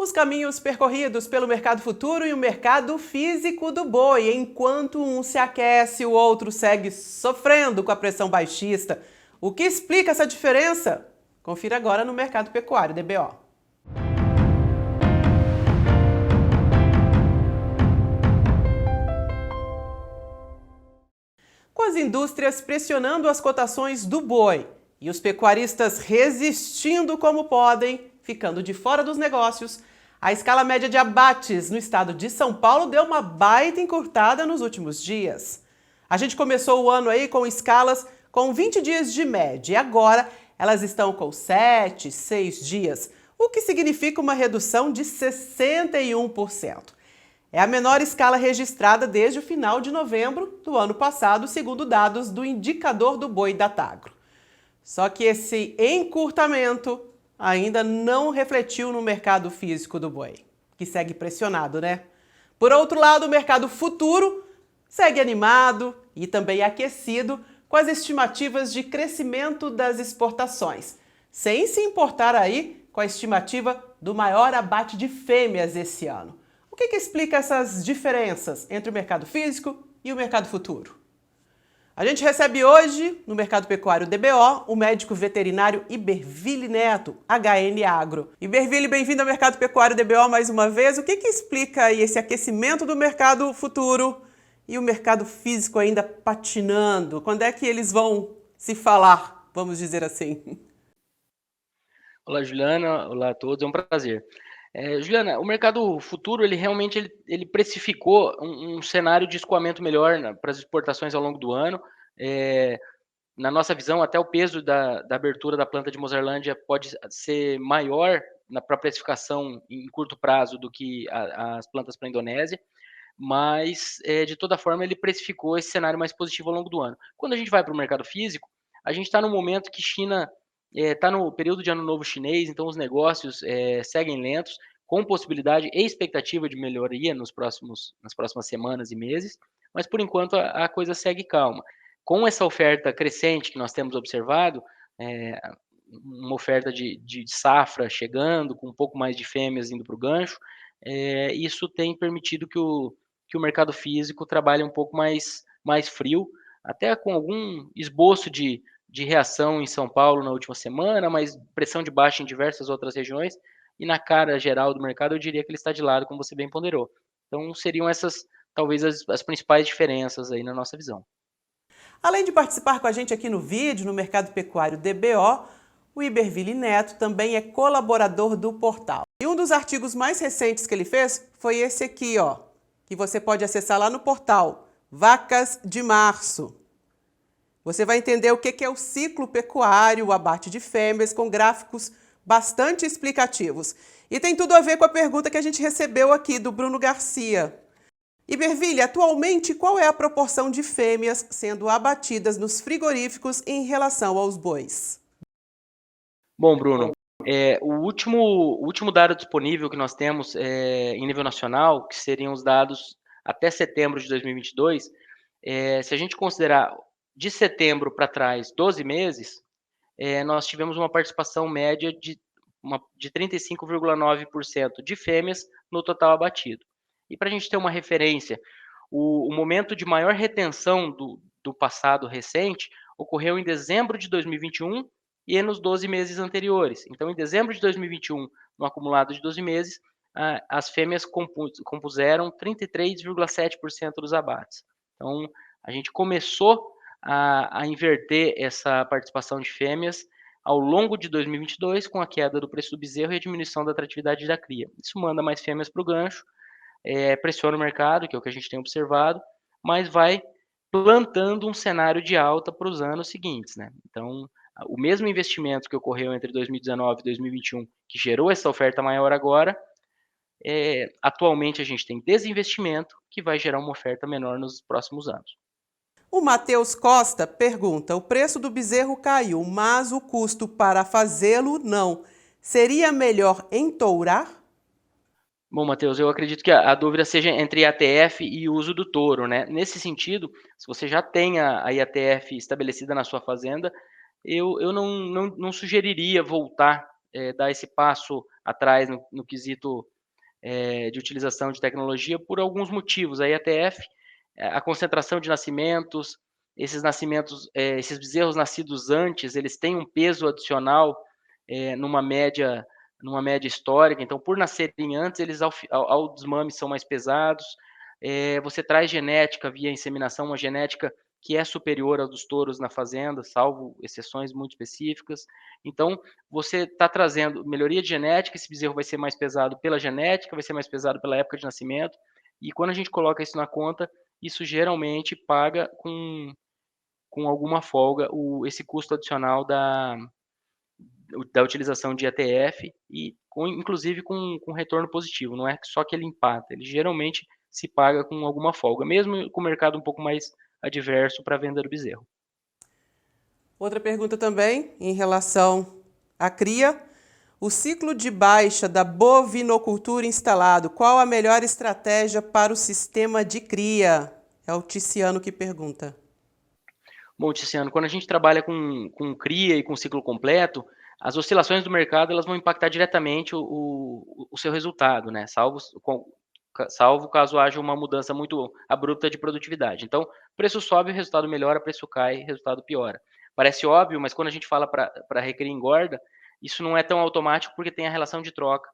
Os caminhos percorridos pelo mercado futuro e o mercado físico do boi. Enquanto um se aquece, o outro segue sofrendo com a pressão baixista. O que explica essa diferença? Confira agora no Mercado Pecuário DBO. Com as indústrias pressionando as cotações do boi e os pecuaristas resistindo como podem, ficando de fora dos negócios, a escala média de abates no estado de São Paulo deu uma baita encurtada nos últimos dias. A gente começou o ano aí com escalas com 20 dias de média e agora elas estão com 7, 6 dias, o que significa uma redução de 61%. É a menor escala registrada desde o final de novembro do ano passado, segundo dados do indicador do boi Datagro. Só que esse encurtamento ainda não refletiu no mercado físico do boi, que segue pressionado, né? Por outro lado, o mercado futuro segue animado e também aquecido com as estimativas de crescimento das exportações, sem se importar aí com a estimativa do maior abate de fêmeas esse ano. O que explica essas diferenças entre o mercado físico e o mercado futuro? A gente recebe hoje, no Mercado Pecuário DBO, o médico veterinário Iberville Neto, HN Agro. Iberville, bem-vindo ao Mercado Pecuário DBO mais uma vez. O que explica aí esse aquecimento do mercado futuro e o mercado físico ainda patinando? Quando é que eles vão se falar, vamos dizer assim? Olá, Juliana. Olá a todos. É um prazer. Juliana, o mercado futuro, ele realmente ele precificou um cenário de escoamento melhor para as exportações ao longo do ano. Na nossa visão, até o peso da abertura da planta de Mozarlândia pode ser maior para a precificação em curto prazo do que as plantas para a Indonésia, mas, de toda forma, ele precificou esse cenário mais positivo ao longo do ano. Quando a gente vai para o mercado físico, a gente está no momento que China está no período de ano novo chinês, então os negócios seguem lentos, com possibilidade e expectativa de melhoria nas próximas semanas e meses, mas por enquanto a coisa segue calma. Com essa oferta crescente que nós temos observado, uma oferta de safra chegando, com um pouco mais de fêmeas indo para o gancho, isso tem permitido que o mercado físico trabalhe um pouco mais frio, até com algum esboço de reação em São Paulo na última semana, mas pressão de baixa em diversas outras regiões, e na cara geral do mercado eu diria que ele está de lado, como você bem ponderou. Então seriam essas talvez as principais diferenças aí na nossa visão. Além de participar com a gente aqui no vídeo, no Mercado Pecuário DBO, o Iberville Neto também é colaborador do portal. E um dos artigos mais recentes que ele fez foi esse aqui, ó, que você pode acessar lá no portal, Vacas de Março. Você vai entender o que é o ciclo pecuário, o abate de fêmeas, com gráficos bastante explicativos. E tem tudo a ver com a pergunta que a gente recebeu aqui do Bruno Garcia. Iberville, atualmente qual é a proporção de fêmeas sendo abatidas nos frigoríficos em relação aos bois? Bom, Bruno, o último dado disponível que nós temos em nível nacional, que seriam os dados até setembro de 2022, se a gente considerar de setembro para trás 12 meses, nós tivemos uma participação média de 35,9% de fêmeas no total abatido. E para a gente ter uma referência, o momento de maior retenção do passado recente ocorreu em dezembro de 2021 e nos 12 meses anteriores. Então, em dezembro de 2021, no acumulado de 12 meses, as fêmeas compuseram 33,7% dos abates. Então, a gente começou a inverter essa participação de fêmeas ao longo de 2022, com a queda do preço do bezerro e a diminuição da atratividade da cria. Isso manda mais fêmeas para o gancho, pressiona o mercado, que é o que a gente tem observado, mas vai plantando um cenário de alta para os anos seguintes, né? Então, o mesmo investimento que ocorreu entre 2019 e 2021, que gerou essa oferta maior agora, atualmente a gente tem desinvestimento que vai gerar uma oferta menor nos próximos anos. O Matheus Costa pergunta: o preço do bezerro caiu, mas o custo para fazê-lo não. Seria melhor entourar? Bom, Matheus, eu acredito que a dúvida seja entre IATF e o uso do touro, né? Nesse sentido, se você já tem a IATF estabelecida na sua fazenda, eu não sugeriria voltar, dar esse passo atrás no quesito de utilização de tecnologia por alguns motivos. A IATF, a concentração de nascimentos, esses bezerros nascidos antes, eles têm um peso adicional numa média histórica. Então, por nascerem antes, eles ao desmame são mais pesados. Você traz genética via inseminação, uma genética que é superior à dos touros na fazenda, salvo exceções muito específicas. Então, você está trazendo melhoria de genética, esse bezerro vai ser mais pesado pela genética, vai ser mais pesado pela época de nascimento, e quando a gente coloca isso na conta, isso geralmente paga com alguma folga esse custo adicional da utilização de ATF, e inclusive com retorno positivo. Não é só que ele empata, ele geralmente se paga com alguma folga, mesmo com o mercado um pouco mais adverso para a venda do bezerro. Outra pergunta também em relação à cria. O ciclo de baixa da bovinocultura instalado, qual a melhor estratégia para o sistema de cria? É o Ticiano que pergunta. Bom, Ticiano, quando a gente trabalha com cria e com ciclo completo, as oscilações do mercado elas vão impactar diretamente o seu resultado, né? Salvo caso haja uma mudança muito abrupta de produtividade. Então, preço sobe, o resultado melhora, preço cai, o resultado piora. Parece óbvio, mas quando a gente fala para recria engorda, isso não é tão automático porque tem a relação de troca,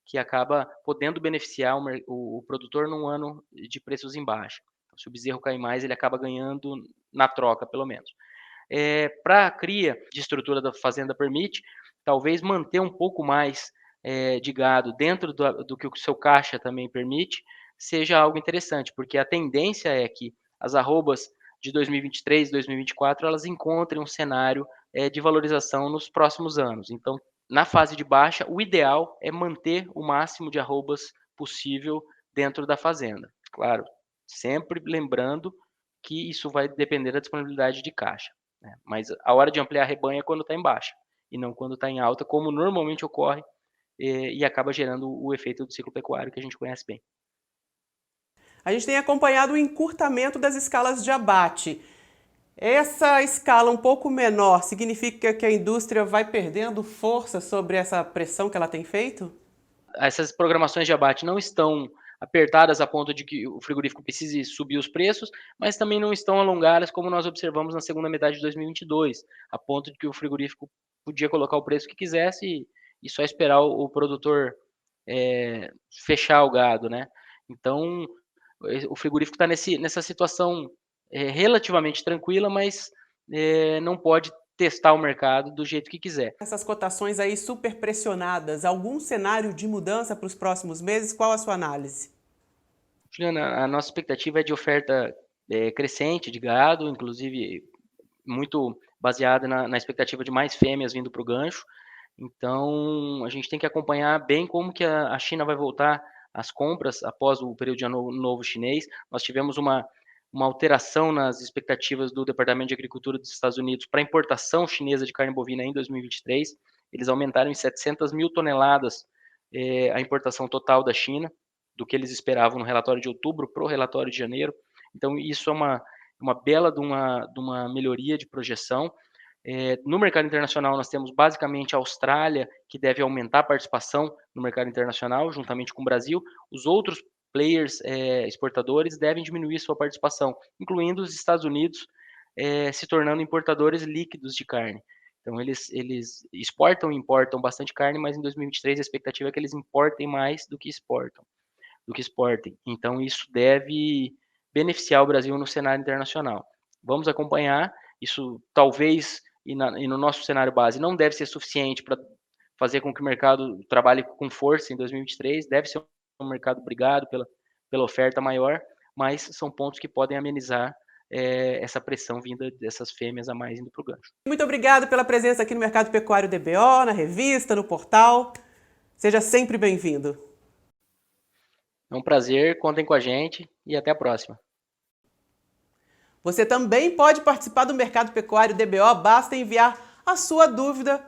que acaba podendo beneficiar o produtor num ano de preços em baixa. Se o bezerro cair mais, ele acaba ganhando na troca, pelo menos. Para a cria de estrutura da fazenda permite, talvez manter um pouco mais de gado dentro do que o seu caixa também permite, seja algo interessante, porque a tendência é que as arrobas de 2023 e 2024 elas encontrem um cenário de valorização nos próximos anos. Então, na fase de baixa, o ideal é manter o máximo de arrobas possível dentro da fazenda. Claro, sempre lembrando que isso vai depender da disponibilidade de caixa, né? Mas a hora de ampliar a rebanho é quando está em baixa, e não quando está em alta, como normalmente ocorre, e acaba gerando o efeito do ciclo pecuário que a gente conhece bem. A gente tem acompanhado o encurtamento das escalas de abate. Essa escala um pouco menor significa que a indústria vai perdendo força sobre essa pressão que ela tem feito? Essas programações de abate não estão apertadas a ponto de que o frigorífico precise subir os preços, mas também não estão alongadas como nós observamos na segunda metade de 2022, a ponto de que o frigorífico podia colocar o preço que quisesse e só esperar o produtor fechar o gado, né? Então, o frigorífico está nessa situação relativamente tranquila, mas não pode testar o mercado do jeito que quiser. Essas cotações aí super pressionadas, algum cenário de mudança para os próximos meses? Qual a sua análise? Juliana, a nossa expectativa é de oferta crescente de gado, inclusive muito baseada na expectativa de mais fêmeas vindo para o gancho. Então, a gente tem que acompanhar bem como que a China vai voltar às compras após o período de ano novo chinês. Nós tivemos uma alteração nas expectativas do Departamento de Agricultura dos Estados Unidos para a importação chinesa de carne bovina em 2023. Eles aumentaram em 700 mil toneladas a importação total da China, do que eles esperavam no relatório de outubro para o relatório de janeiro. Então, isso é uma bela de uma melhoria de projeção. No mercado internacional, nós temos basicamente a Austrália, que deve aumentar a participação no mercado internacional, juntamente com o Brasil. Os outros players exportadores devem diminuir sua participação, incluindo os Estados Unidos, se tornando importadores líquidos de carne. Então, eles exportam e importam bastante carne, mas em 2023 a expectativa é que eles importem mais do que exportem. Então, isso deve beneficiar o Brasil no cenário internacional. Vamos acompanhar. Isso talvez, e no nosso cenário base, não deve ser suficiente para fazer com que o mercado trabalhe com força em 2023. Deve ser um mercado brigado pela oferta maior, mas são pontos que podem amenizar essa pressão vinda dessas fêmeas a mais indo para o gancho. Muito obrigado pela presença aqui no Mercado Pecuário DBO, na revista, no portal. Seja sempre bem-vindo. É um prazer, contem com a gente e até a próxima. Você também pode participar do Mercado Pecuário DBO, basta enviar a sua dúvida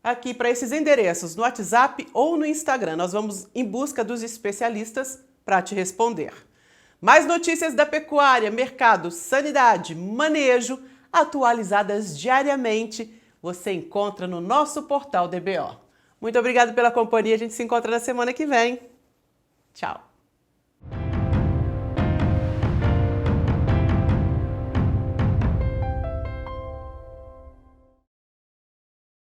aqui para esses endereços, no WhatsApp ou no Instagram. Nós vamos em busca dos especialistas para te responder. Mais notícias da pecuária, mercado, sanidade, manejo, atualizadas diariamente, você encontra no nosso portal DBO. Muito obrigado pela companhia, a gente se encontra na semana que vem. Tchau!